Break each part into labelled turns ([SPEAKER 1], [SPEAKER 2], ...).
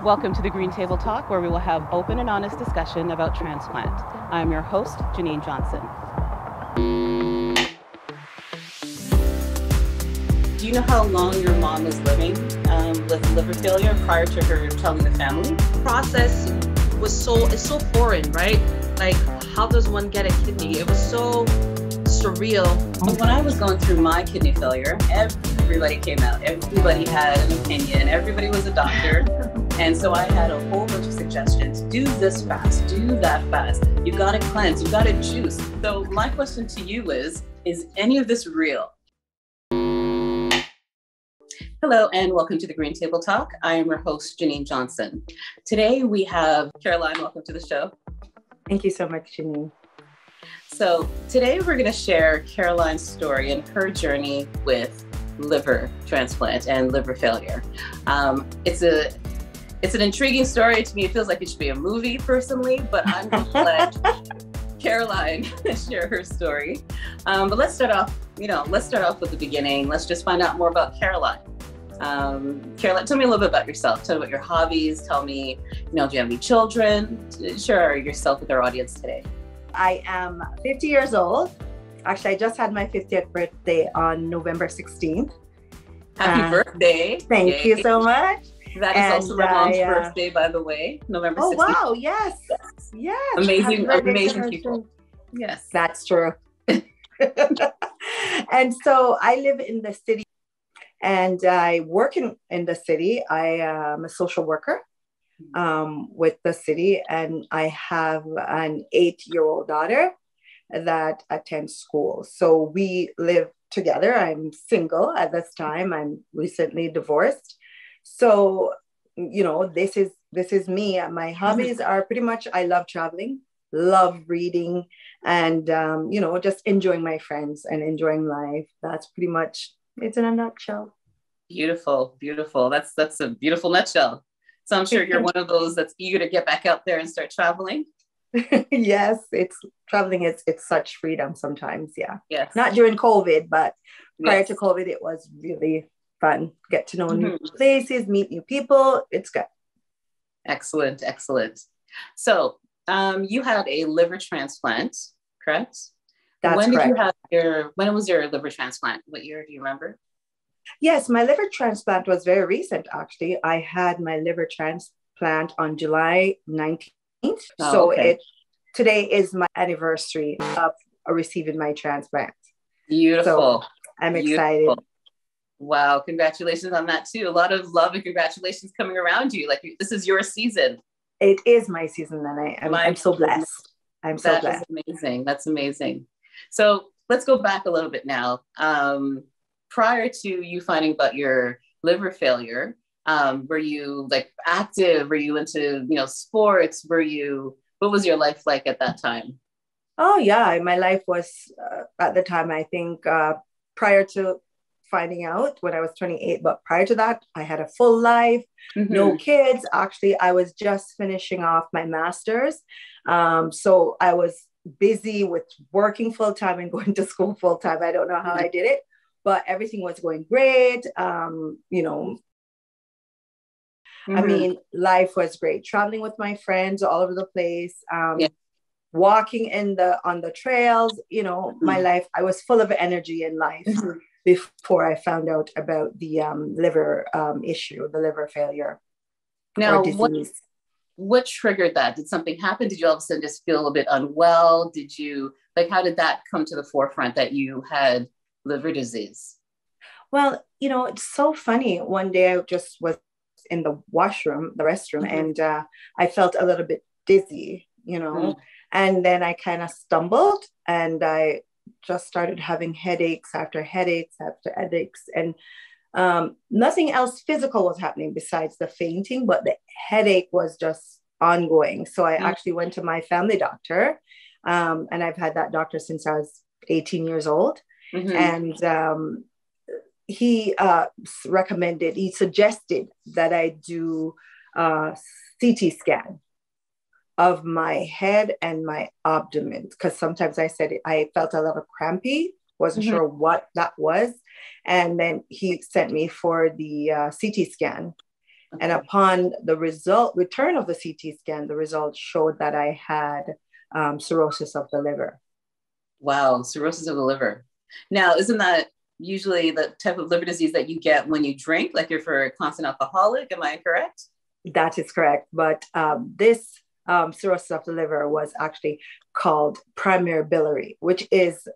[SPEAKER 1] Welcome to the Green Table Talk, where we will have open and honest discussion about transplant. I'm your host, Jennen Johnson. Do you know how long your mom was living with liver failure prior to her telling the family?
[SPEAKER 2] Process it's so foreign, right? Like, how does one get a kidney? It was so surreal.
[SPEAKER 1] When I was going through my kidney failure, everybody came out. Everybody had an opinion. Everybody was a doctor. And so I had a whole bunch of suggestions. Do this fast, do that fast. You've got to cleanse, you've got to juice. So my question to you is any of this real? Hello and welcome to the Green Table Talk. I am your host, Jennen Johnson. Today we have Caroline. Welcome to the show.
[SPEAKER 3] Thank you so much, Jennen.
[SPEAKER 1] So today we're going to share Caroline's story and her journey with liver transplant and liver failure. It's an intriguing story. To me, it feels like it should be a movie personally, but I'm going to let Caroline share her story. But let's start off with the beginning. Let's just find out more about Caroline. Caroline, tell me a little bit about yourself. Tell me about your hobbies. Tell me, do you have any children? Share yourself with our audience today.
[SPEAKER 3] I am 50 years old. Actually, I just had my 50th birthday on November 16th.
[SPEAKER 1] Happy birthday.
[SPEAKER 3] Thank you so much.
[SPEAKER 1] That is also my mom's birthday, by the way, November 16th.
[SPEAKER 3] Oh, wow. Yes.
[SPEAKER 1] Amazing people. Yes.
[SPEAKER 3] That's true. And so I live in the city and I work in the city. I am a social worker with the city, and I have an 8-year-old daughter that attends school. So we live together. I'm single at this time. I'm recently divorced. So, this is me. My hobbies are pretty much, I love traveling, love reading, and, just enjoying my friends and enjoying life. That's pretty much it in a nutshell.
[SPEAKER 1] Beautiful, beautiful. That's a beautiful nutshell. So I'm sure you're one of those that's eager to get back out there and start traveling.
[SPEAKER 3] Yes, it's traveling. It's such freedom sometimes. Yeah.
[SPEAKER 1] Yes.
[SPEAKER 3] Not during COVID, but prior to COVID, it was really fun. Get to know new places, meet new people. It's good.
[SPEAKER 1] Excellent. So you had a liver transplant, correct?
[SPEAKER 3] That's correct.
[SPEAKER 1] When was your liver transplant? What year do you remember?
[SPEAKER 3] Yes, my liver transplant was very recent, actually. I had my liver transplant on July 19th. Today is my anniversary of receiving my transplant.
[SPEAKER 1] Beautiful.
[SPEAKER 3] So I'm excited.
[SPEAKER 1] Wow, congratulations on that too. A lot of love and congratulations coming around you. Like, this is your season.
[SPEAKER 3] It is my season, and I'm so blessed. I'm so blessed.
[SPEAKER 1] That's amazing. So let's go back a little bit now. Prior to you finding about your liver failure, were you active? Were you into, sports? What was your life like at that time?
[SPEAKER 3] Oh yeah, my life was at the time, I think, prior to finding out when I was 28, but prior to that, I had a full life, no kids. Actually, I was just finishing off my master's. So I was busy with working full time and going to school full time. I don't know how I did it, but everything was going great. I mean, life was great. Traveling with my friends all over the place, walking on the trails, my life, I was full of energy in life before I found out about the liver issue, the liver failure.
[SPEAKER 1] Now, what triggered that? Did something happen? Did you all of a sudden just feel a bit unwell? How did that come to the forefront that you had liver disease?
[SPEAKER 3] Well, it's so funny. One day I just was in the restroom, and I felt a little bit dizzy, and then I kind of stumbled and I just started having headaches after headaches after headaches. And nothing else physical was happening besides the fainting, but the headache was just ongoing. So I actually went to my family doctor, and I've had that doctor since I was 18 years old. And he suggested that I do a CT scan of my head and my abdomen, because sometimes I felt a little crampy, wasn't sure what that was. And then he sent me for the CT scan. And upon the return of the CT scan, the results showed that I had cirrhosis of the liver.
[SPEAKER 1] Wow, cirrhosis of the liver. Now, isn't that usually the type of liver disease that you get when you drink, like if you're a constant alcoholic? Am I correct?
[SPEAKER 3] That is correct. But this cirrhosis of the liver was actually called primary biliary, which is,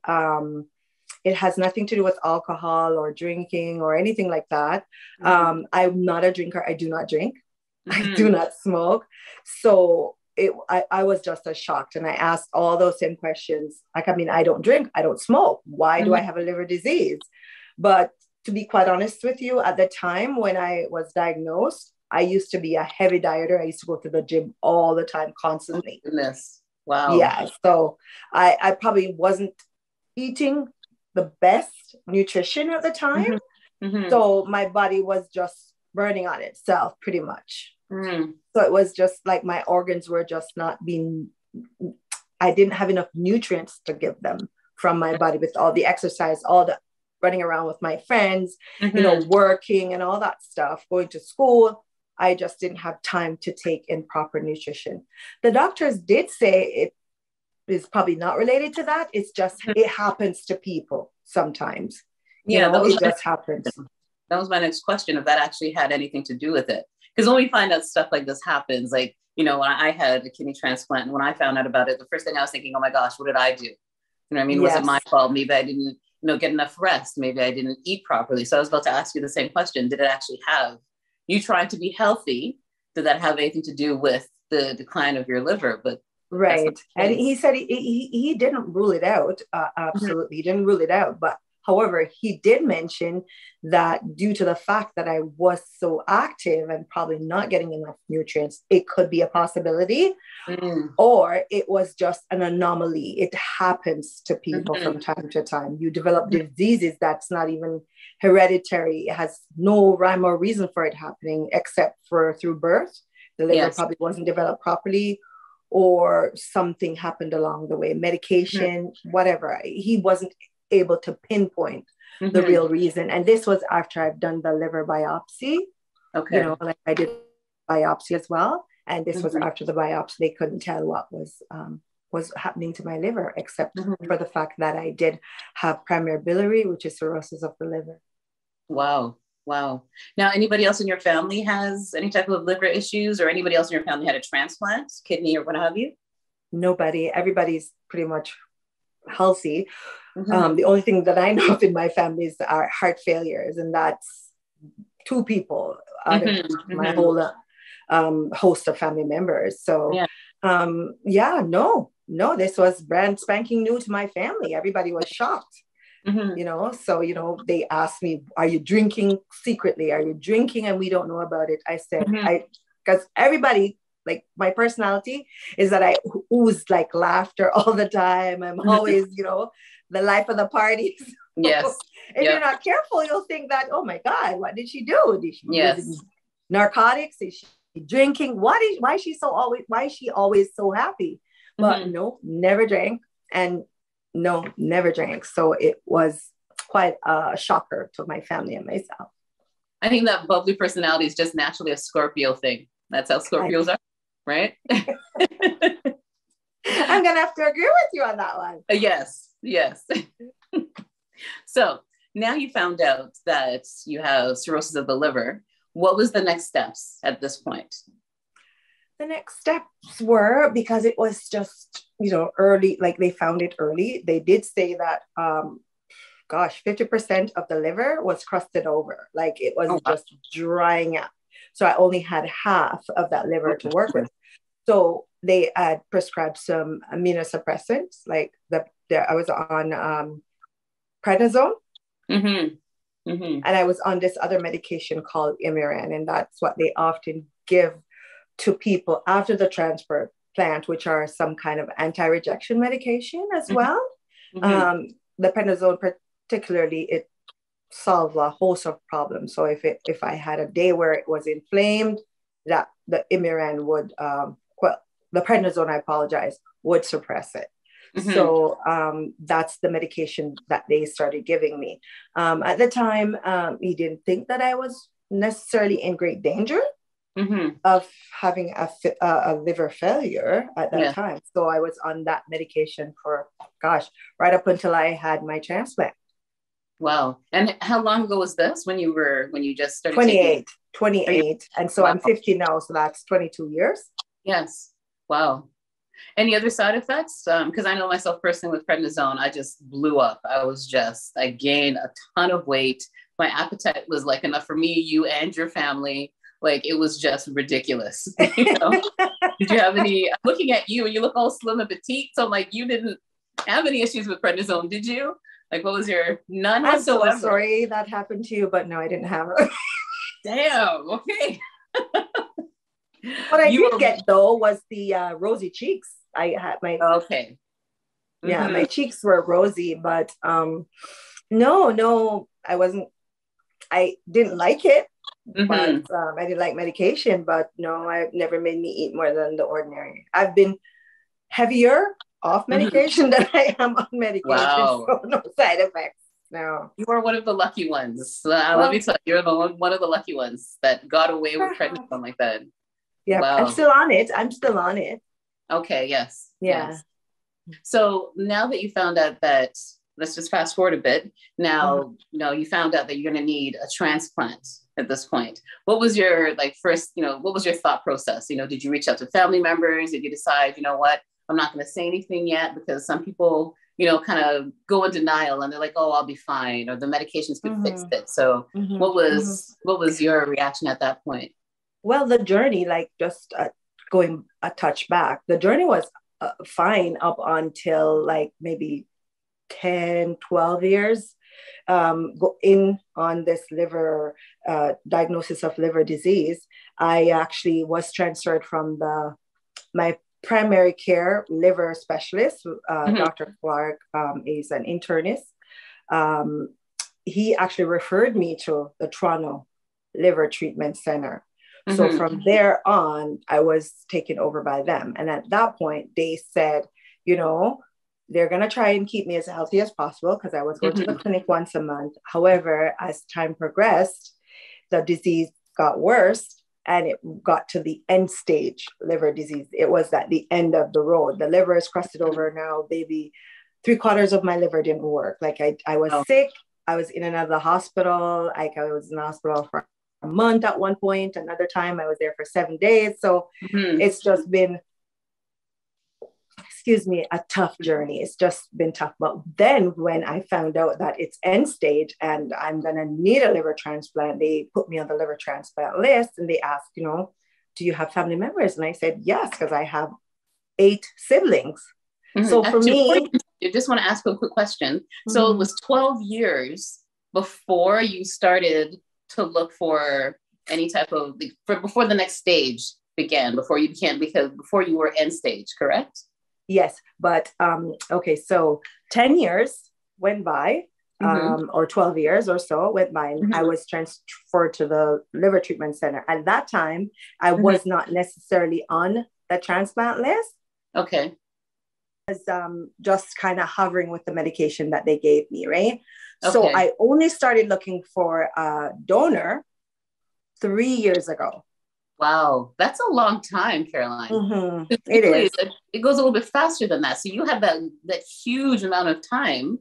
[SPEAKER 3] it has nothing to do with alcohol or drinking or anything like that. I'm not a drinker. I do not drink. I do not smoke. So I was just as shocked. And I asked all those same questions. Like, I mean, I don't drink, I don't smoke. Why do I have a liver disease? But to be quite honest with you, at the time when I was diagnosed, I used to be a heavy dieter. I used to go to the gym all the time, constantly.
[SPEAKER 1] Oh, goodness. Wow.
[SPEAKER 3] Yeah. So I probably wasn't eating the best nutrition at the time. So my body was just burning on itself pretty much. So it was just like my organs were just not being, I didn't have enough nutrients to give them from my body with all the exercise, all the running around with my friends, you know, working and all that stuff, going to school. I just didn't have time to take in proper nutrition. The doctors did say it is probably not related to that. It's just, it happens to people sometimes. You know, it just happens.
[SPEAKER 1] That was my next question, if that actually had anything to do with it. Because when we find out stuff like this happens, like, you know, when I had a kidney transplant, and when I found out about it, the first thing I was thinking, oh my gosh, what did I do? You know what I mean? Was it my fault? Maybe I didn't, you know, get enough rest. Maybe I didn't eat properly. So I was about to ask you the same question. Did it actually have, you trying to be healthy, did that have anything to do with the decline of your liver? But
[SPEAKER 3] right. And he said he didn't rule it out. Absolutely. He didn't rule it out. But however, he did mention that due to the fact that I was so active and probably not getting enough nutrients, it could be a possibility, or it was just an anomaly. It happens to people from time to time. You develop diseases that's not even hereditary. It has no rhyme or reason for it happening except for through birth. The liver probably wasn't developed properly, or something happened along the way, medication, whatever. He wasn't able to pinpoint the real reason. And this was after I've done the liver biopsy. Okay. You know, like I did biopsy as well. And this was after the biopsy. They couldn't tell what was happening to my liver, except for the fact that I did have primary biliary, which is cirrhosis of the liver.
[SPEAKER 1] Wow. Wow. Now, anybody else in your family has any type of liver issues, or anybody else in your family had a transplant, kidney or what have you? Nobody.
[SPEAKER 3] Everybody's pretty much healthy. The only thing that I know of in my family is our heart failures, and that's 2 people out of my whole host of family members. So no, this was brand spanking new to my family. Everybody was shocked. You know, so, you know, they asked me, are you drinking secretly? Are you drinking and we don't know about it? I said, because everybody, like, my personality is that I ooze like laughter all the time. I'm always, you know, the life of the party.
[SPEAKER 1] Yes.
[SPEAKER 3] If you're not careful, you'll think that, oh my God, what did she do? Did she use narcotics? Is she drinking? Why is she always so happy? But no, never drank. And no, never drank. So it was quite a shocker to my family and myself.
[SPEAKER 1] I think that bubbly personality is just naturally a Scorpio thing. That's how Scorpios are, right?
[SPEAKER 3] I'm going to have to agree with you on that one.
[SPEAKER 1] Yes. So now you found out that you have cirrhosis of the liver. What was the next steps at this point?
[SPEAKER 3] The next steps were, because it was just, you know, early, like they found it early. They did say that, 50% of the liver was crusted over. Like it was just drying up. So I only had half of that liver to work with. So they had prescribed some immunosuppressants, like I was on prednisone. And I was on this other medication called Imuran. And that's what they often give to people after the transplant, which are some kind of anti-rejection medication as well. The prednisone particularly, it solves a host of problems. So if I had a day where it was inflamed, that the Imuran would, the prednisone, would suppress it. So that's the medication that they started giving me. At the time, he didn't think that I was necessarily in great danger. of having a liver failure at that time. So I was on that medication for, right up until I had my transplant.
[SPEAKER 1] Wow. And how long ago was this when you just started
[SPEAKER 3] 28. And so I'm 50 now. So that's 22 years.
[SPEAKER 1] Yes. Wow. Any other side effects? Because I know myself personally with prednisone, I just blew up. I gained a ton of weight. My appetite was like enough for me, you, and your family. Like, it was just ridiculous. You know? Did you have any, looking at you, and you look all slim and petite. So I'm like, you didn't have any issues with prednisone, did you? Like, what was your, none whatsoever?
[SPEAKER 3] I'm so sorry that happened to you, but no, I didn't have it.
[SPEAKER 1] Damn, okay.
[SPEAKER 3] What I did get though was the rosy cheeks. I had my my cheeks were rosy, but no, I didn't like it, but I didn't like medication. But no, I've never made me eat more than the ordinary. I've been heavier off medication than I am on medication.
[SPEAKER 1] Wow.
[SPEAKER 3] So no side effects. No,
[SPEAKER 1] you are one of the lucky ones. Let me tell you, you're one of the lucky ones that got away with prednisone like that.
[SPEAKER 3] Yeah, wow. I'm still on it.
[SPEAKER 1] Okay, yes.
[SPEAKER 3] Yeah.
[SPEAKER 1] Yes. So now that you found out that, let's just fast forward a bit. Now, you found out that you're going to need a transplant at this point. What was your first, what was your thought process? Did you reach out to family members? Did you decide, you know what, I'm not going to say anything yet? Because some people, kind of go in denial and they're like, oh, I'll be fine, or the medications could fix it. So what was your reaction at that point?
[SPEAKER 3] Well, the journey, just going a touch back, the journey was fine up until maybe 10, 12 years in on this liver diagnosis of liver disease. I actually was transferred from my primary care liver specialist, Dr. Clark, is an internist. He actually referred me to the Toronto Liver Treatment Center. So from there on, I was taken over by them. And at that point, they said, they're going to try and keep me as healthy as possible because I was going to the clinic once a month. However, as time progressed, the disease got worse and it got to the end stage liver disease. It was at the end of the road. The liver is crusted over now, baby. 3/4 of my liver didn't work. I was sick. I was in and out of the hospital. I was in the hospital for a month at one point. Another time I was there for 7 days. So it's just been, a tough journey. It's just been tough. But then when I found out that it's end stage and I'm going to need a liver transplant, they put me on the liver transplant list and they asked, do you have family members? And I said, yes, because I have 8 siblings. So for me,
[SPEAKER 1] I just want to ask a quick question. So it was 12 years before you started to look for any type of, before the next stage began, before you were end stage, correct?
[SPEAKER 3] Yes, but so 10 years went by, or 12 years or so went by, and I was transferred to the liver treatment center. At that time, I was not necessarily on the transplant list.
[SPEAKER 1] Okay.
[SPEAKER 3] I was just kind of hovering with the medication that they gave me, right? Okay. So I only started looking for a donor 3 years ago.
[SPEAKER 1] Wow, that's a long time, Caroline.
[SPEAKER 3] It is.
[SPEAKER 1] It goes a little bit faster than that. So you have that huge amount of time.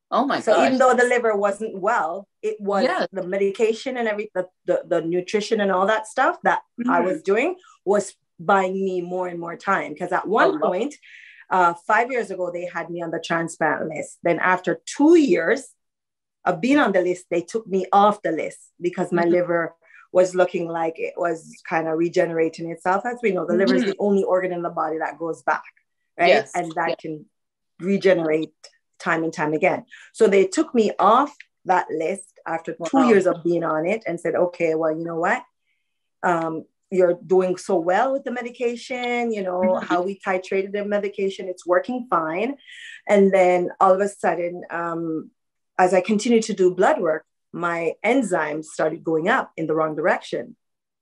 [SPEAKER 1] Oh my gosh.
[SPEAKER 3] So even though the liver wasn't well, it was the medication and everything, the nutrition and all that stuff that I was doing was buying me more and more time. Because at one point, 5 years ago, they had me on the transplant list. Then after 2 years of being on the list, they took me off the list because my liver was looking like it was kind of regenerating itself. As we know, the liver is the only organ in the body that goes back, right? Yes. And that can regenerate time and time again. So they took me off that list after 2 years of being on it and said, okay, well, you know what? You're doing so well with the medication, how we titrated the medication, it's working fine. And then all of a sudden, as I continued to do blood work, my enzymes started going up in the wrong direction.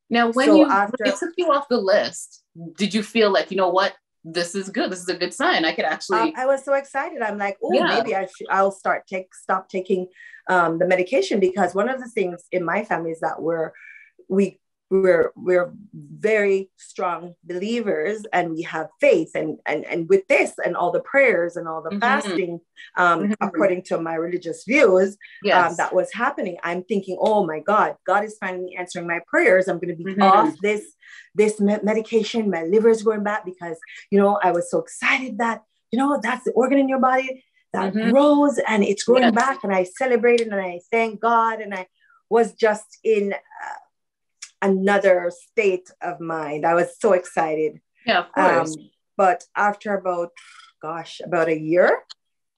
[SPEAKER 1] Now, when they took you off the list, did you feel like, you know what, this is good. This is a good sign. I could actually.
[SPEAKER 3] I was so excited. I'm like, maybe I'll stop taking the medication, because one of the things in my family is that we we're very strong believers, and we have faith, and with this and all the prayers and all the fasting, according to my religious views, that was happening. I'm thinking, oh my God is finally answering my prayers. I'm going to be off this medication. My liver is going back, because I was so excited that that's the organ in your body that grows, and it's growing back, and I celebrated and I thank God, and I was just in another state of mind. I was so excited.
[SPEAKER 1] Yeah, of course.
[SPEAKER 3] But after about a year,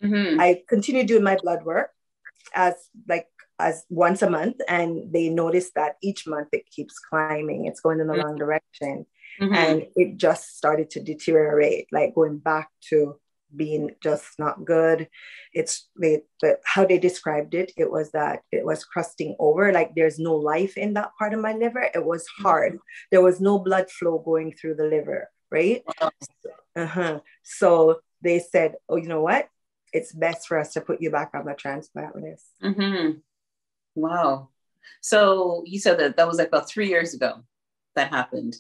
[SPEAKER 3] I continued doing my blood work as once a month, and they noticed that each month it keeps climbing. It's going in the wrong direction. And it just started to deteriorate, like going back to being just not good. How they described it, it was that it was crusting over, like there's no life in that part of my liver. It was hard. There was no blood flow going through the liver, right? So they said, oh, you know what, it's best for us to put you back on the transplant list.
[SPEAKER 1] Wow. So you said that was like about 3 years ago that happened.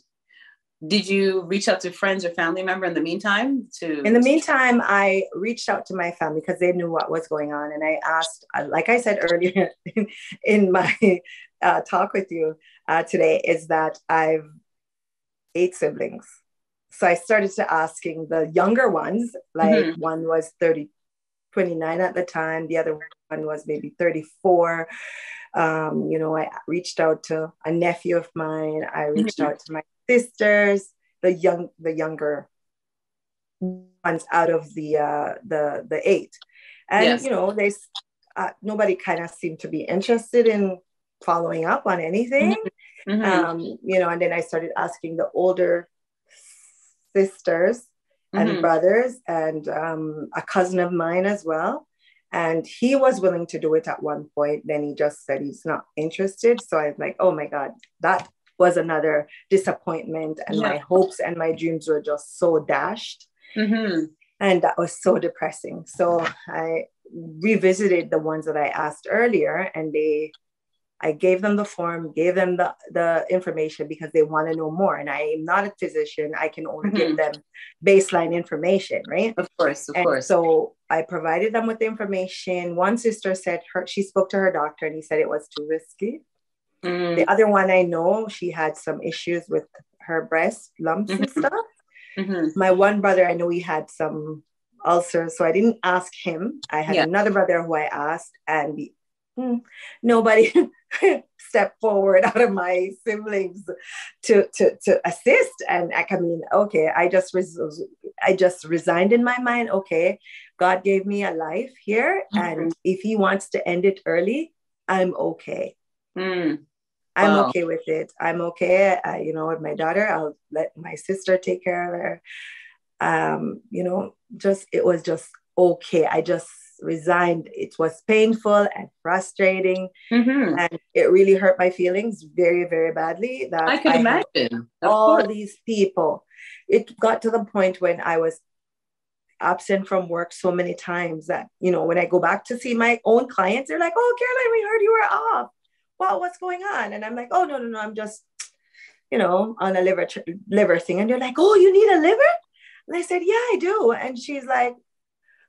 [SPEAKER 1] Did you reach out to friends or family member in the meantime? In
[SPEAKER 3] the meantime, I reached out to my family because they knew what was going on. And I asked, like I said earlier in my talk with you today, is that I've 8 siblings. So I started to asking the younger ones, like one was 29 at the time. The other one was maybe 34. I reached out to a nephew of mine. I reached out to my sisters, the younger ones out of the 8, and they nobody kind of seemed to be interested in following up on anything. And then I started asking the older sisters and brothers, and a cousin of mine as well, and he was willing to do it at one point. Then he just said he's not interested. So I was like, oh my God, that was another disappointment, and my hopes and my dreams were just so dashed. And that was so depressing. So I revisited the ones that I asked earlier, and I gave them the form, gave them the information, because they want to know more. And I am not a physician. I can only give them baseline information, right?
[SPEAKER 1] Of course.
[SPEAKER 3] So I provided them with the information. One sister said she spoke to her doctor, and he said it was too risky. The other one, I know she had some issues with her breast lumps and stuff. My one brother, I know he had some ulcers, so I didn't ask him. I had another brother who I asked, and nobody stepped forward out of my siblings to assist. And I just resigned in my mind. Okay, God gave me a life here, and if he wants to end it early, I'm okay. I'm okay with it. I'm okay. With my daughter, I'll let my sister take care of her. It was just okay. I just resigned. It was painful and frustrating, and it really hurt my feelings very, very badly. That
[SPEAKER 1] I can imagine.
[SPEAKER 3] All these people. It got to the point when I was absent from work so many times that when I go back to see my own clients, they're like, "Oh, Caroline, we heard you were off. Wow, what's going on?" And I'm like, "Oh, no, I'm just, on a liver thing." And they're like, "Oh, you need a liver?" And I said, "Yeah, I do." And she's like,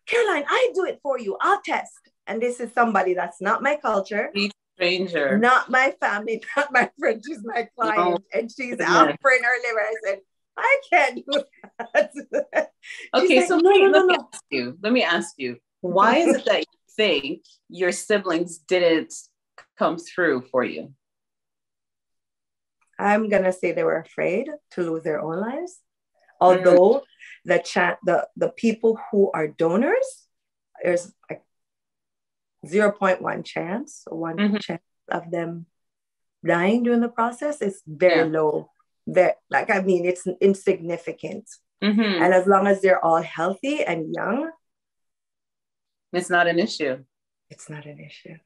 [SPEAKER 3] "Caroline, I do it for you. I'll test." And this is somebody that's not my culture,
[SPEAKER 1] stranger,
[SPEAKER 3] not my family, not my friend. She's my client, and she's offering her liver. I said, "I can't do that."
[SPEAKER 1] Okay, so let me ask you, why is it that you think your siblings didn't come through for you?
[SPEAKER 3] I'm gonna say they were afraid to lose their own lives. Although the people who are donors, there's like 0.1 chance, chance of them dying during the process. Is very low. It's insignificant. And as long as they're all healthy and young,
[SPEAKER 1] it's not an issue.
[SPEAKER 3] It's not an issue.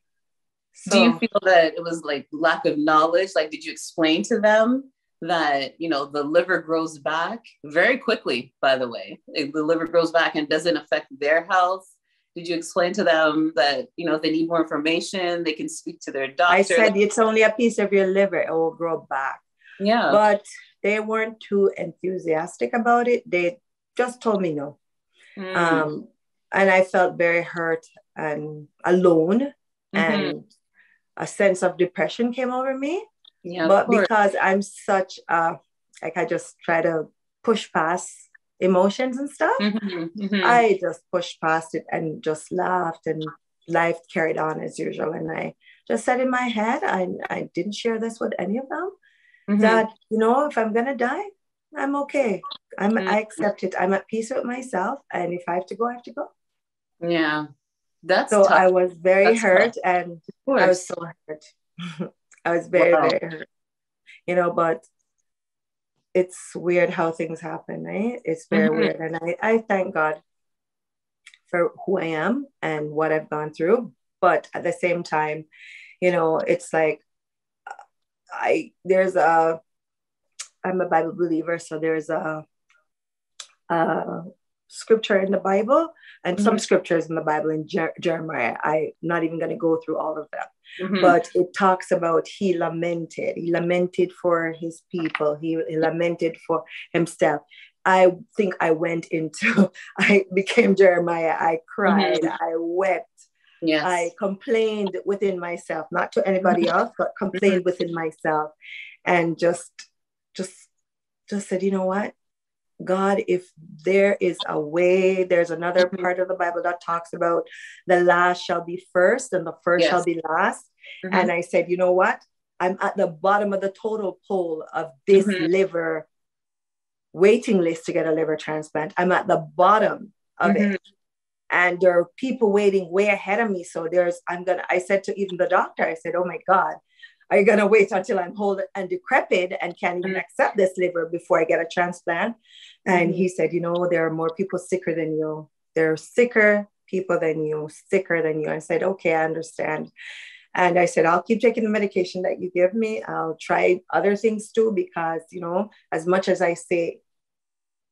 [SPEAKER 3] So,
[SPEAKER 1] do you feel that it was like lack of knowledge? Like, did you explain to them that, the liver grows back very quickly, by the way? The liver grows back and doesn't affect their health. Did you explain to them that, if they need more information, they can speak to their doctor?
[SPEAKER 3] I said, it's only a piece of your liver. It will grow back.
[SPEAKER 1] Yeah.
[SPEAKER 3] But they weren't too enthusiastic about it. They just told me no. And I felt very hurt and alone, and a sense of depression came over me.
[SPEAKER 1] Yeah,
[SPEAKER 3] but because I'm such like, I just try to push past emotions and stuff. I just pushed past it and just laughed, and life carried on as usual. And I just said in my head, I didn't share this with any of them, that, you know, if I'm gonna die, I'm okay. I accept it. I'm at peace with myself, and if I have to go, I have to go.
[SPEAKER 1] Yeah, that's
[SPEAKER 3] so
[SPEAKER 1] tough.
[SPEAKER 3] I was very hurt,
[SPEAKER 1] tough.
[SPEAKER 3] and I was so hurt. I was very, very hurt, you know, but it's weird how things happen, right? It's very weird. And I thank God for who I am and what I've gone through. But at the same time, you know, it's like, I'm a Bible believer. So there's a scripture in the Bible, and some scriptures in the Bible in Jeremiah. I'm not even going to go through all of them, but it talks about he lamented for his people. He lamented for himself. I think I became Jeremiah. I cried, I wept. Yes. I complained within myself, not to anybody else, but complained within myself, and just said, you know what? God, if there is a way, there's another part of the Bible that talks about the last shall be first and the first shall be last. And I said, you know what? I'm at the bottom of the total pole of this liver waiting list to get a liver transplant. I'm at the bottom of it. And there are people waiting way ahead of me. So I said to even the doctor, I said, oh my God, are you going to wait until I'm old and decrepit and can't even accept this liver before I get a transplant? And he said, you know, there are more people sicker than you. There are sicker people than you, sicker than you. I said, okay, I understand. And I said, I'll keep taking the medication that you give me. I'll try other things too, because, you know, as much as I say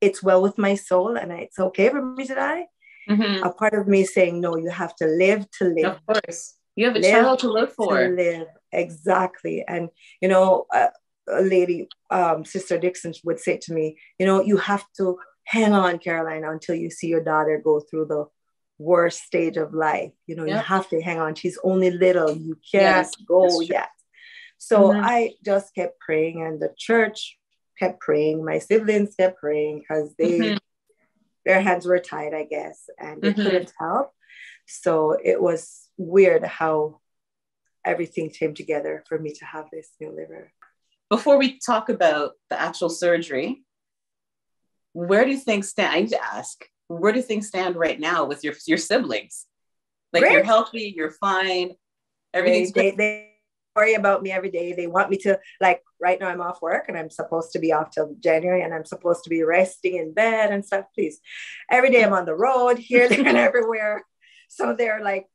[SPEAKER 3] it's well with my soul and it's okay for me to die, a part of me is saying, no, you have to live to live.
[SPEAKER 1] Of course. You have a child to live for.
[SPEAKER 3] To live. Exactly. And, you know, a lady, Sister Dixon would say to me, you know, you have to hang on, Caroline, until you see your daughter go through the worst stage of life. You know, you have to hang on. She's only little. You can't go yet. So I just kept praying, and the church kept praying. My siblings kept praying, because their hands were tied, I guess, and they couldn't help. So it was weird how everything came together for me to have this new liver.
[SPEAKER 1] Before we talk about the actual surgery, where do things stand? I need to ask, where do things stand right now with your siblings? Like, great. You're healthy, you're fine, everything's great.
[SPEAKER 3] They worry about me every day. They want me to, like, right now I'm off work and I'm supposed to be off till January, and I'm supposed to be resting in bed and stuff. Please, every day I'm on the road, here, there, and everywhere. So they're like,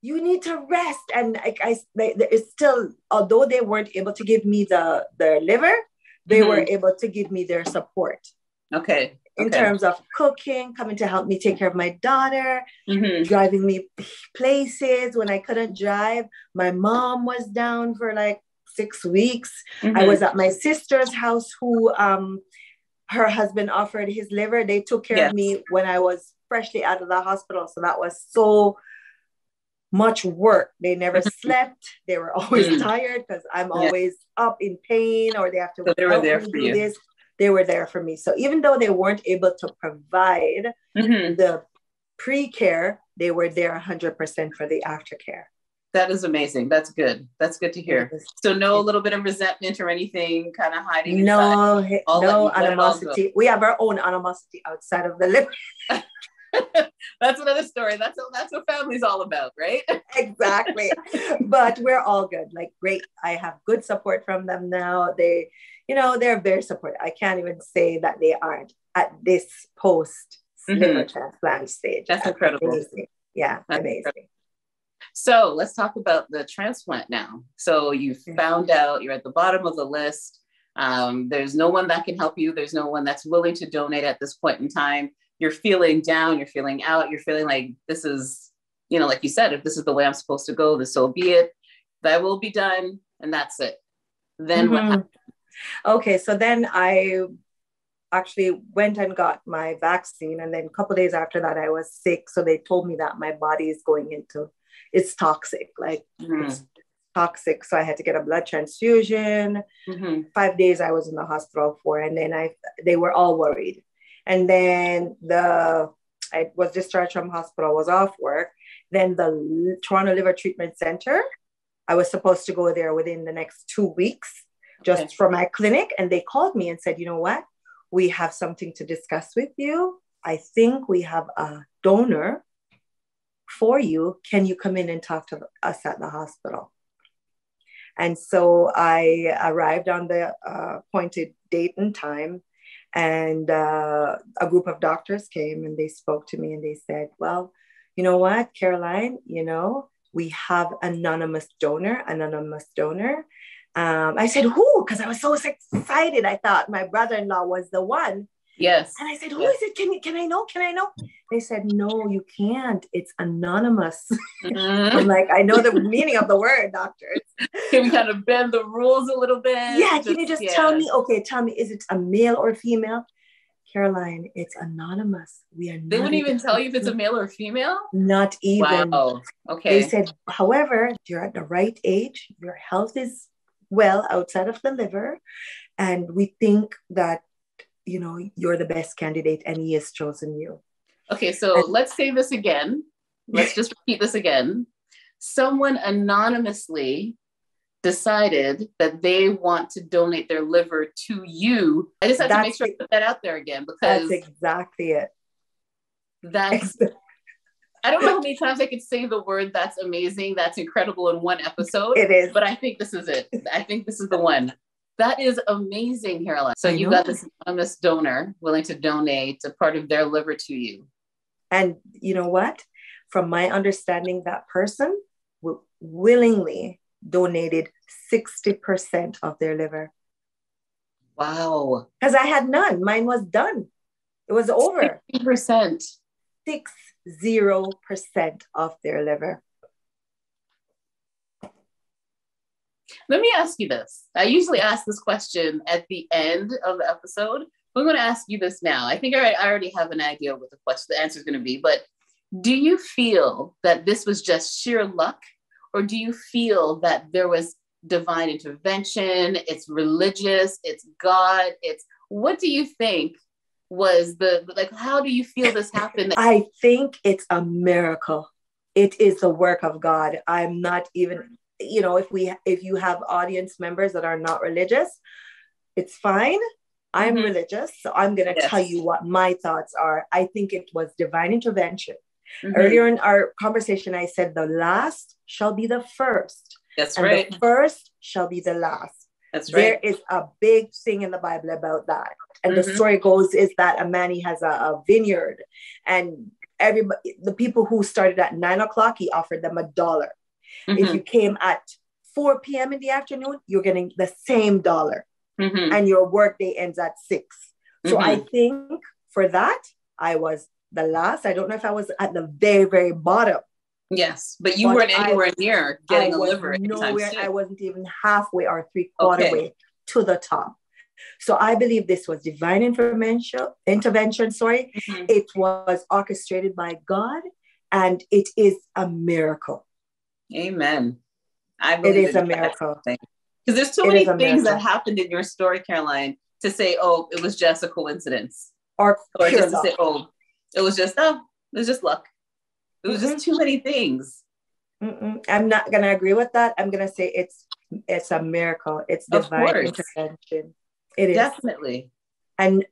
[SPEAKER 3] you need to rest. And it's still, although they weren't able to give me their liver, they were able to give me their support.
[SPEAKER 1] Okay.
[SPEAKER 3] In terms of cooking, coming to help me take care of my daughter, driving me places when I couldn't drive. My mom was down for like 6 weeks. I was at my sister's house, who her husband offered his liver. They took care of me when I was freshly out of the hospital. So that was so much work. They never slept. They were always tired, because I'm always up in pain, or they have to
[SPEAKER 1] help me do
[SPEAKER 3] this. They were there for me. So even though they weren't able to provide the pre-care, they were there 100% for the aftercare.
[SPEAKER 1] That is amazing. That's good. That's good to hear. So no little bit of resentment or anything kind of hiding inside?
[SPEAKER 3] No animosity. We have our own animosity outside of the liver.
[SPEAKER 1] That's another story. That's what family's all about, right?
[SPEAKER 3] Exactly. But we're all good. Like, great. I have good support from them now. They're very supportive. I can't even say that they aren't at this post liver transplant stage.
[SPEAKER 1] That's incredible.
[SPEAKER 3] Amazing. Yeah, that's amazing. Incredible.
[SPEAKER 1] So let's talk about the transplant now. So you found out you're at the bottom of the list. There's no one that can help you. There's no one that's willing to donate at this point in time. You're feeling down, you're feeling out, you're feeling like this is, like you said, if this is the way I'm supposed to go, then so be it. That will be done, and that's it. Then what happened?
[SPEAKER 3] Okay, so then I actually went and got my vaccine, and then a couple of days after that I was sick, so they told me that my body is going into, it's toxic, like it's toxic, so I had to get a blood transfusion. 5 days I was in the hospital for, and then they were all worried, and then I was discharged from hospital, was off work. Then the Toronto Liver Treatment Center, I was supposed to go there within the next 2 weeks just for my clinic, and they called me and said, you know what, we have something to discuss with you. I think we have a donor for you. Can you come in and talk to us at the hospital? And so I arrived on the appointed date and time, and a group of doctors came and they spoke to me and they said, well, you know what, Caroline, we have anonymous donor. I said, who? Because I was so excited. I thought my brother-in-law was the one.
[SPEAKER 1] Yes.
[SPEAKER 3] And I said, who is it? Can I know? They said, no, you can't. It's anonymous. I'm like, I know the meaning of the word, doctors.
[SPEAKER 1] Can we kind of bend the rules a little bit?
[SPEAKER 3] Yeah. Can you just tell me? Okay, tell me, is it a male or female? Caroline, it's anonymous. They
[SPEAKER 1] wouldn't even tell you if it's a male or female?
[SPEAKER 3] Not even.
[SPEAKER 1] Wow. Okay.
[SPEAKER 3] They said, however, you're at the right age. Your health is well outside of the liver. And we think that, you're the best candidate, and he has chosen you.
[SPEAKER 1] Okay, so let's say this again. Let's just repeat this again. Someone anonymously decided that they want to donate their liver to you. I just have to make sure I put that out there again, because
[SPEAKER 3] that's exactly it.
[SPEAKER 1] I don't know how many times I could say the word "that's amazing," "that's incredible" in one episode.
[SPEAKER 3] It is.
[SPEAKER 1] But I think this is it. I think this is the one. That is amazing, Caroline. So you got this anonymous donor willing to donate a part of their liver to you.
[SPEAKER 3] And you know what? From my understanding, that person willingly donated 60% of their liver.
[SPEAKER 1] Wow.
[SPEAKER 3] Because I had none. Mine was done. It was over.
[SPEAKER 1] 60%.
[SPEAKER 3] 60% of their liver.
[SPEAKER 1] Let me ask you this. I usually ask this question at the end of the episode. I'm going to ask you this now. I think I already have an idea what the answer is going to be, but do you feel that this was just sheer luck, or do you feel that there was divine intervention? It's religious, it's God, what do you think was how do you feel this happened?
[SPEAKER 3] I think it's a miracle. It is the work of God. I'm not even, if you have audience members that are not religious, it's fine. I'm religious, so I'm going to tell you what my thoughts are. I think it was divine intervention. Earlier in our conversation, I said the last shall be the first.
[SPEAKER 1] That's
[SPEAKER 3] and
[SPEAKER 1] right.
[SPEAKER 3] The first shall be the last.
[SPEAKER 1] That's right.
[SPEAKER 3] There is a big thing in the Bible about that. And the story goes is that a man, he has a vineyard, and the people who started at 9:00, he offered them $1. If you came at 4 p.m. in the afternoon, you're getting the same $1. And your workday ends at 6. So I think for that, I was the last. I don't know if I was at the very, very bottom.
[SPEAKER 1] Yes, but you weren't anywhere near getting a liver anytime soon.
[SPEAKER 3] I wasn't even halfway or 3/4 way to the top. So I believe this was divine intervention. It was orchestrated by God, and it is a miracle.
[SPEAKER 1] Amen. I believe
[SPEAKER 3] it is a miracle.
[SPEAKER 1] Because there's too many things that happened in your story, Caroline, to say, oh, it was just a coincidence.
[SPEAKER 3] Or
[SPEAKER 1] just to say, oh, it was just luck. It was just too many things.
[SPEAKER 3] I'm not going to agree with that. I'm going to say it's a miracle. It's divine intervention. It is.
[SPEAKER 1] Definitely.
[SPEAKER 3] And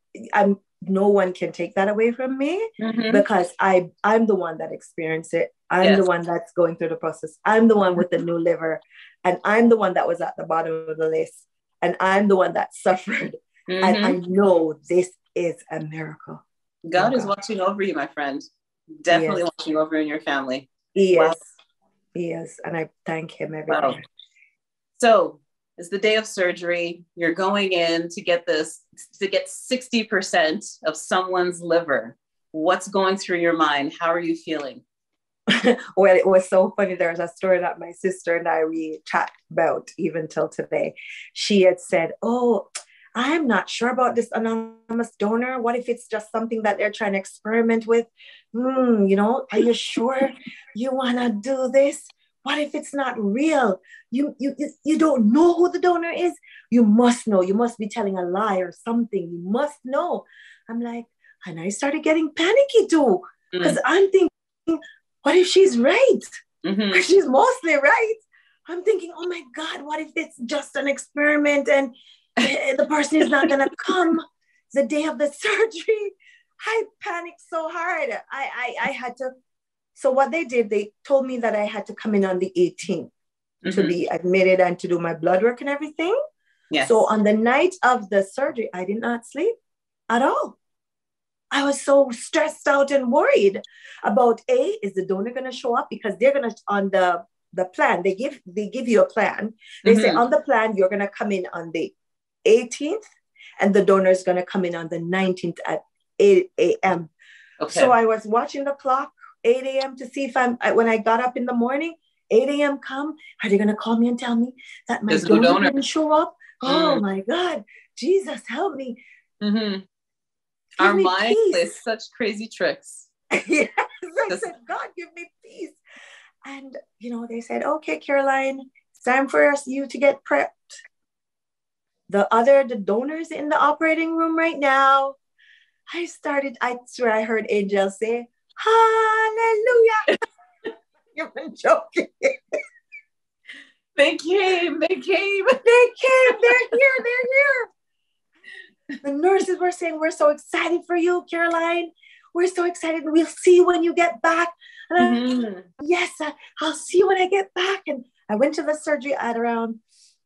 [SPEAKER 3] no one can take that away from me because I'm the one that experienced it. I'm the one that's going through the process. I'm the one with the new liver, and I'm the one that was at the bottom of the list, and I'm the one that suffered. And I know this is a miracle.
[SPEAKER 1] God is watching over you, my friend. Definitely watching over you and your family.
[SPEAKER 3] He is. And I thank him every day.
[SPEAKER 1] So it's the day of surgery. You're going in to get 60% of someone's liver. What's going through your mind? How are you feeling?
[SPEAKER 3] Well, it was so funny. There's a story that my sister and we chat about even till today. She had said, "Oh, I'm not sure about this anonymous donor. What if it's just something that they're trying to experiment with? Are you sure you want to do this? What if it's not real? You don't know who the donor is. You must know. You must be telling a lie or something. You must know." I'm like, and I started getting panicky too, because I'm thinking, what if she's right? Because she's mostly right. I'm thinking, oh my God, what if it's just an experiment and the person is not going to come the day of the surgery? I panicked so hard. I had to. So what they did, they told me that I had to come in on the 18th to be admitted and to do my blood work and everything.
[SPEAKER 1] Yes.
[SPEAKER 3] So on the night of the surgery, I did not sleep at all. I was so stressed out and worried about, is the donor going to show up? Because they're going to, on the plan, they give you a plan. They say on the plan, you're going to come in on the 18th and the donor is going to come in on the 19th at 8 a.m. Okay. So I was watching the clock, 8 a.m. to see if when I got up in the morning, 8 a.m. come, are they going to call me and tell me that my donor didn't show up? Oh my God, Jesus, help me.
[SPEAKER 1] Our mind plays such crazy tricks.
[SPEAKER 3] Yes, I said, God, give me peace. And, they said, okay, Caroline, it's time for you to get prepped. The donors in the operating room right now. I swear I heard angels say, hallelujah. You've been joking.
[SPEAKER 1] They came.
[SPEAKER 3] They're here. The nurses were saying, we're so excited for you, Caroline. We're so excited. We'll see you when you get back. And yes, I'll see you when I get back. And I went to the surgery at around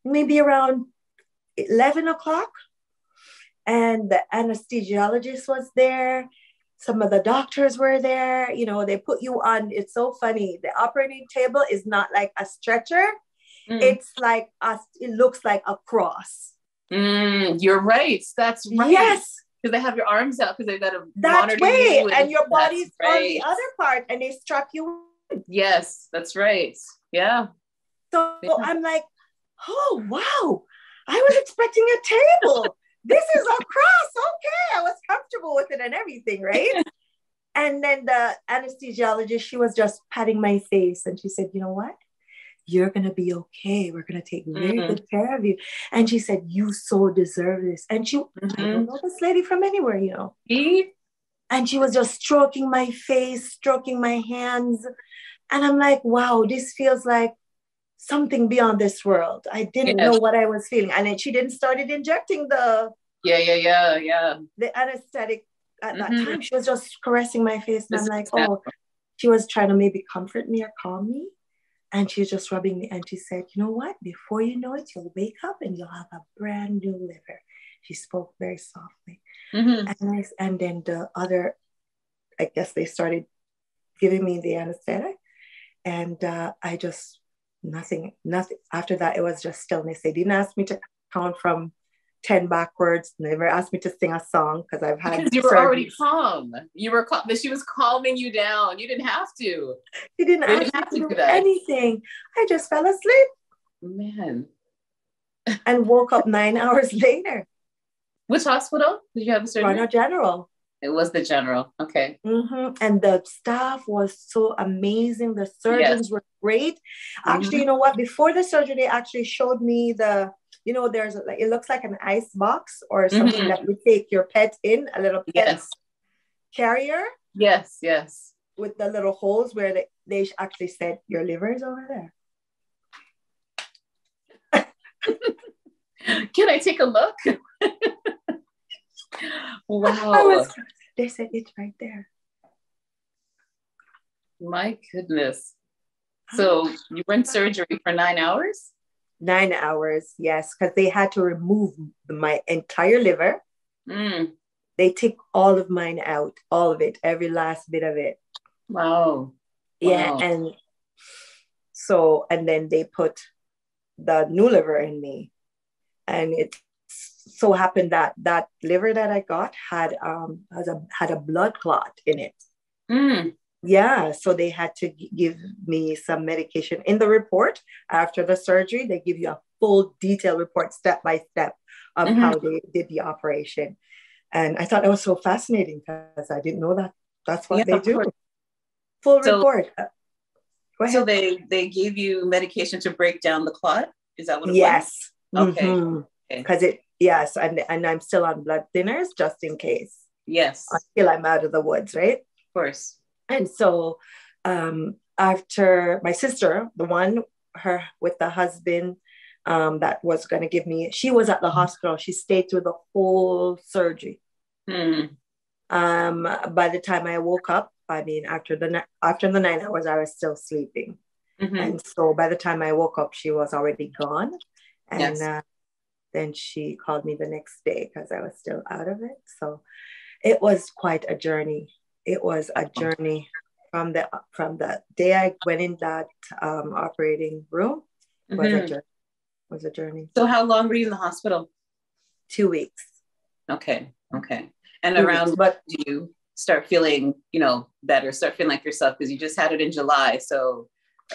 [SPEAKER 3] 11 o'clock. And the anesthesiologist was there. Some of the doctors were there. They put you on. It's so funny. The operating table is not like a stretcher. It's like it looks like a cross.
[SPEAKER 1] You're right. That's right.
[SPEAKER 3] Yes.
[SPEAKER 1] Because they have your arms out because they've got to
[SPEAKER 3] that way, and your body's on the other part, and they strap you in.
[SPEAKER 1] Yes, that's right. Yeah.
[SPEAKER 3] So I'm like, oh wow, I was expecting a table. This is a cross. Okay, I was comfortable with it and everything, right? And then the anesthesiologist, she was just patting my face, and she said, "You know what? You're going to be okay. We're going to take very good care of you." And she said, "You so deserve this." And I don't know this lady from anywhere, And she was just stroking my face, stroking my hands. And I'm like, wow, this feels like something beyond this world. I didn't know what I was feeling. And then she didn't started injecting the anesthetic at that time. She was just caressing my face. And I'm like, she was trying to maybe comfort me or calm me. And she's just rubbing me. And she said, "You know what? Before you know it, you'll wake up and you'll have a brand new liver." She spoke very softly. And then the other, I guess they started giving me the anesthetic. And I just, nothing. After that, it was just stillness. They didn't ask me to count from 10 backwards. They never asked me to sing a song because I've had.
[SPEAKER 1] Because you were already calm. You were calm, but she was calming you down. You didn't have to.
[SPEAKER 3] She didn't ask me to do anything. I just fell asleep.
[SPEAKER 1] Man.
[SPEAKER 3] And woke up 9 hours later.
[SPEAKER 1] Which hospital did you have the surgery?
[SPEAKER 3] Toronto General.
[SPEAKER 1] It was the General. Okay.
[SPEAKER 3] And the staff was so amazing. The surgeons were great. Actually, you know what? Before the surgery, they actually showed me there's it looks like an ice box or something that you take your pet in, a little pet carrier.
[SPEAKER 1] Yes.
[SPEAKER 3] With the little holes where they actually said, "Your liver is over there."
[SPEAKER 1] Can I take a look? Wow.
[SPEAKER 3] They said, "It's right there."
[SPEAKER 1] My goodness. So you were in surgery for 9 hours?
[SPEAKER 3] 9 hours, yes, because they had to remove my entire liver. They took all of mine out, all of it, every last bit of it.
[SPEAKER 1] Wow.
[SPEAKER 3] Yeah, and then they put the new liver in me. And it so happened that liver that I got had a blood clot in it. Yeah, so they had to give me some medication. In the report after the surgery, they give you a full detailed report step by step of how they did the operation. And I thought that was so fascinating because I didn't know that that's what
[SPEAKER 1] Yeah,
[SPEAKER 3] they
[SPEAKER 1] of
[SPEAKER 3] do.
[SPEAKER 1] course.
[SPEAKER 3] Full
[SPEAKER 1] So,
[SPEAKER 3] report. Go
[SPEAKER 1] so
[SPEAKER 3] ahead.
[SPEAKER 1] they gave you medication to break down the clot? Is that what it was?
[SPEAKER 3] Yes.
[SPEAKER 1] Okay.
[SPEAKER 3] Because yes, and I'm still on blood thinners just in case.
[SPEAKER 1] Yes.
[SPEAKER 3] Until I'm out of the woods, right?
[SPEAKER 1] Of course.
[SPEAKER 3] And so after my sister, the one, her with the husband that was going to give me, she was at the hospital. She stayed through the whole surgery. By the time I woke up, I mean, after the 9 hours, I was still sleeping. And so by the time I woke up, she was already gone. And then she called me the next day because I was still out of it. So it was quite a journey. It was a journey from the day I went in that operating room. Was a journey.
[SPEAKER 1] So how long were you in the hospital?
[SPEAKER 3] 2 weeks.
[SPEAKER 1] Okay. And around what do you start feeling, better, start feeling like yourself? Because you just had it in July. So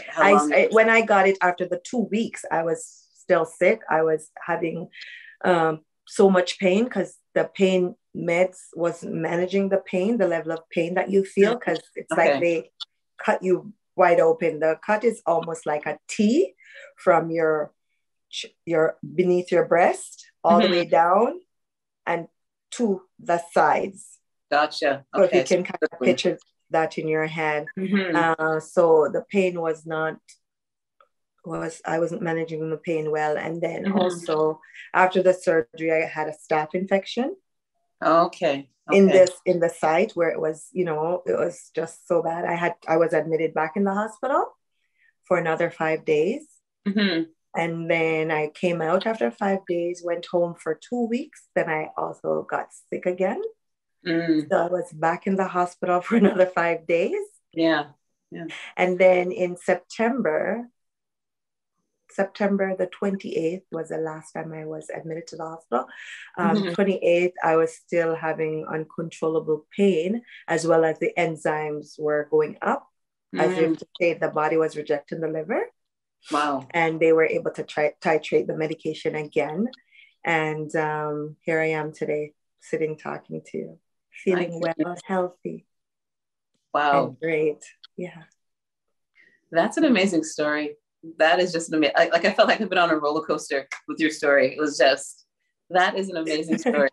[SPEAKER 1] how long?
[SPEAKER 3] When I got it after the 2 weeks, I was still sick. I was having so much pain because the pain meds wasn't managing the pain, the level of pain that you feel, because it's like they cut you wide open. The cut is almost like a T from your beneath your breast all the way down and to the sides.
[SPEAKER 1] Gotcha.
[SPEAKER 3] So if you can kind of picture that in your head. So the pain I wasn't managing the pain well. And then also after the surgery, I had a staph infection.
[SPEAKER 1] Okay.
[SPEAKER 3] In the site where it was, it was just so bad. I was admitted back in the hospital for another 5 days. And then I came out after 5 days, went home for 2 weeks. Then I also got sick again. So I was back in the hospital for another 5 days. Yeah. And then in September the 28th was the last time I was admitted to the hospital. 28th, I was still having uncontrollable pain, as well as the enzymes were going up, as if to say the body was rejecting the liver.
[SPEAKER 1] Wow.
[SPEAKER 3] And they were able to titrate the medication again. And here I am today, sitting, talking to you, feeling well, healthy.
[SPEAKER 1] Wow.
[SPEAKER 3] And great. Yeah.
[SPEAKER 1] That's an amazing story. That is just an amazing, I felt like I've been on a roller coaster with your story. It was that is an amazing story.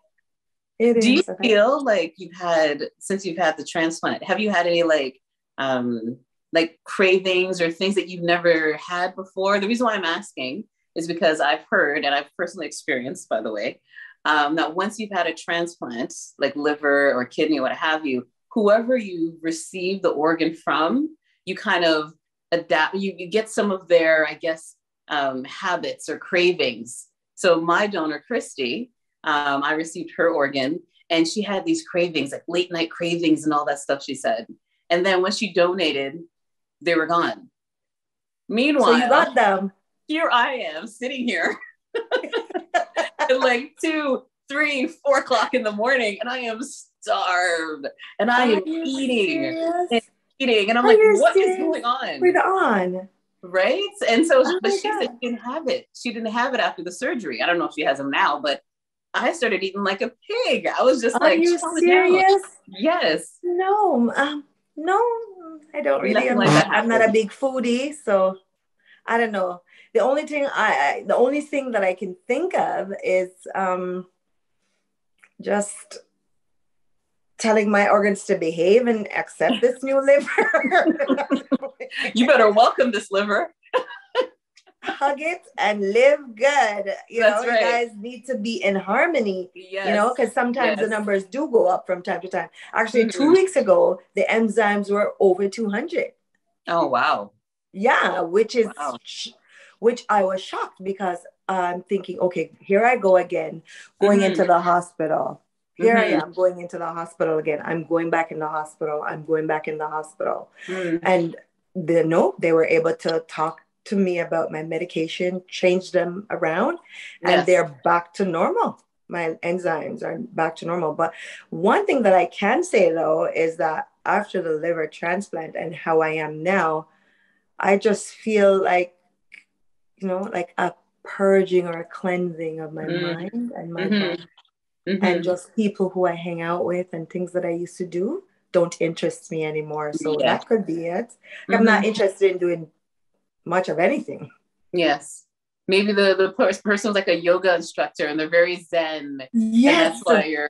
[SPEAKER 1] Do you feel like since you've had the transplant, have you had any like cravings or things that you've never had before? The reason why I'm asking is because I've heard, and I've personally experienced, by the way, that once you've had a transplant, like liver or kidney, what have you, whoever you receive the organ from, you kind of adapt, you get some of their, I guess, habits or cravings. So my donor, Christy, I received her organ and she had these cravings, like late night cravings and all that stuff, she said. And then when she donated, they were gone. Meanwhile,
[SPEAKER 3] so you got them.
[SPEAKER 1] Here I am sitting here at like 2, 3, 4 o'clock in the morning, and I am starved, and I am eating and eating, and I'm like, what is going on?
[SPEAKER 3] Bring it on.
[SPEAKER 1] Right? And so, but she said she didn't have it. She didn't have it after the surgery. I don't know if she has them now, but I started eating like a pig. I was just like,
[SPEAKER 3] are you serious?
[SPEAKER 1] Yes.
[SPEAKER 3] No, I don't really. I'm not a big foodie, so I don't know. The only thing that I can think of is just telling my organs to behave and accept this new liver.
[SPEAKER 1] You better welcome this liver.
[SPEAKER 3] Hug it and live good. You guys need to be in harmony.
[SPEAKER 1] Yes.
[SPEAKER 3] Because sometimes the numbers do go up from time to time. Actually, 2 weeks ago, the enzymes were over 200.
[SPEAKER 1] Oh, wow.
[SPEAKER 3] Yeah, which I was shocked because I'm thinking, okay, here I go again, going into the hospital. Here I am going into the hospital again. I'm going back in the hospital. I'm going back in the hospital. And they were able to talk to me about my medication, change them around, and they're back to normal. My enzymes are back to normal. But one thing that I can say, though, is that after the liver transplant and how I am now, I just feel like, like a purging or a cleansing of my mind and my body. And just people who I hang out with and things that I used to do don't interest me anymore. So that could be it. I'm not interested in doing much of anything.
[SPEAKER 1] Yes. Maybe the person was like a yoga instructor and they're very zen.
[SPEAKER 3] Yes.
[SPEAKER 1] And that's why you're...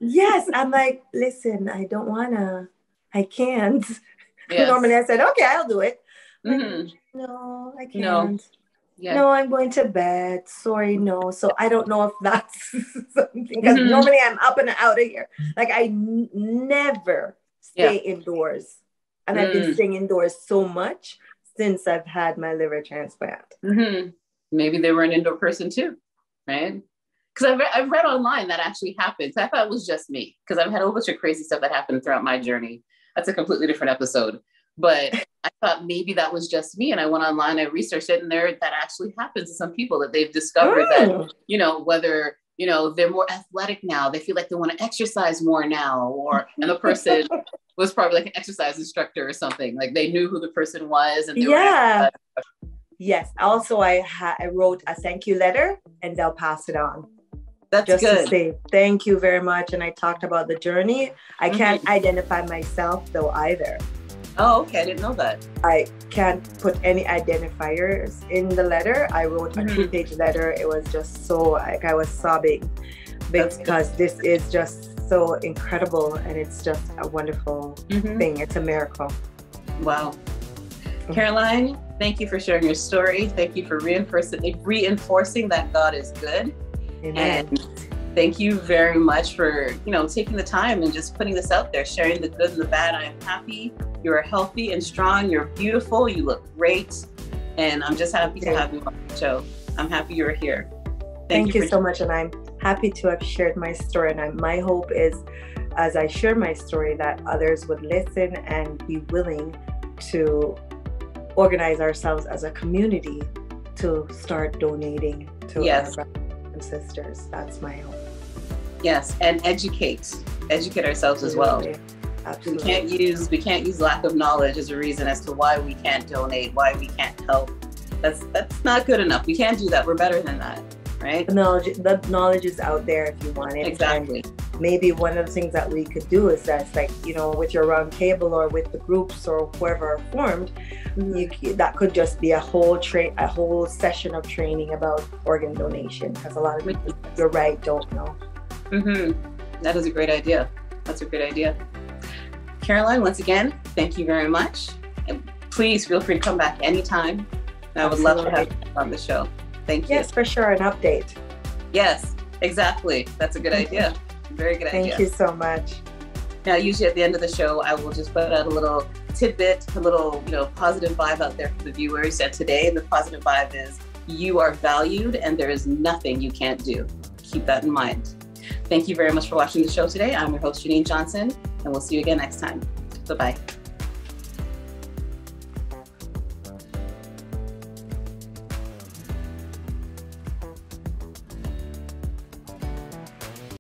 [SPEAKER 3] Yes. I'm like, listen, I don't want to. I can't.
[SPEAKER 1] Yes.
[SPEAKER 3] Normally I said, okay, I'll do it. Like, no, I can't.
[SPEAKER 1] No. Yeah.
[SPEAKER 3] No, I'm going to bed. Sorry, no. So I don't know if that's something, because normally I'm up and out of here. Like I never stay indoors. And I've been staying indoors so much since I've had my liver transplant.
[SPEAKER 1] Maybe they were an indoor person too, right? Because I've read online that actually happens. I thought it was just me, because I've had a whole bunch of crazy stuff that happened throughout my journey. That's a completely different episode. But I thought maybe that was just me. And I went online, I researched it, and that actually happens to some people, that they've discovered that, whether, they're more athletic now, they feel like they want to exercise more now, and the person was probably like an exercise instructor or something. Like they knew who the person was. And they were
[SPEAKER 3] yes. Also, I wrote a thank you letter and they'll pass it on.
[SPEAKER 1] That's
[SPEAKER 3] just
[SPEAKER 1] good.
[SPEAKER 3] To say thank you very much. And I talked about the journey. I can't identify myself though either.
[SPEAKER 1] Oh, okay. I didn't know that.
[SPEAKER 3] I can't put any identifiers in the letter. I wrote a 2-page letter. It was just so, like, I was sobbing because this is just so incredible, and it's just a wonderful thing. It's a miracle.
[SPEAKER 1] Wow. Caroline, thank you for sharing your story. Thank you for reinforcing that God is good.
[SPEAKER 3] Amen.
[SPEAKER 1] And thank you very much for, taking the time and just putting this out there, sharing the good and the bad. I am happy you're healthy and strong. You're beautiful. You look great. And I'm just happy to have you on the show. I'm happy you're here.
[SPEAKER 3] Thank you so much. And I'm happy to have shared my story. And my hope is, as I share my story, that others would listen and be willing to organize ourselves as a community to start donating to our brothers and sisters. That's my hope.
[SPEAKER 1] Yes, and educate ourselves as well.
[SPEAKER 3] Absolutely.
[SPEAKER 1] We can't use lack of knowledge as a reason as to why we can't donate, why we can't help. That's not good enough. We can't do that. We're better than that, right?
[SPEAKER 3] The knowledge is out there if you want it.
[SPEAKER 1] Exactly.
[SPEAKER 3] And maybe one of the things that we could do is that's like, with your round table or with the groups or whoever are formed, that could just be a whole session of training about organ donation, because a lot of people, you're right, don't know.
[SPEAKER 1] That is a great idea. That's a great idea. Caroline, once again, thank you very much. And please feel free to come back anytime. I would love to have you on the show. Thank you.
[SPEAKER 3] Yes, for sure. An update.
[SPEAKER 1] Yes, exactly. That's a good idea. Very good idea.
[SPEAKER 3] Thank you so much.
[SPEAKER 1] Now, usually at the end of the show, I will just put out a little tidbit, a little, positive vibe out there for the viewers. And today, the positive vibe is you are valued and there is nothing you can't do. Keep that in mind. Thank you very much for watching the show today. I'm your host, Jennen Johnson, and we'll see you again next time. Bye-bye.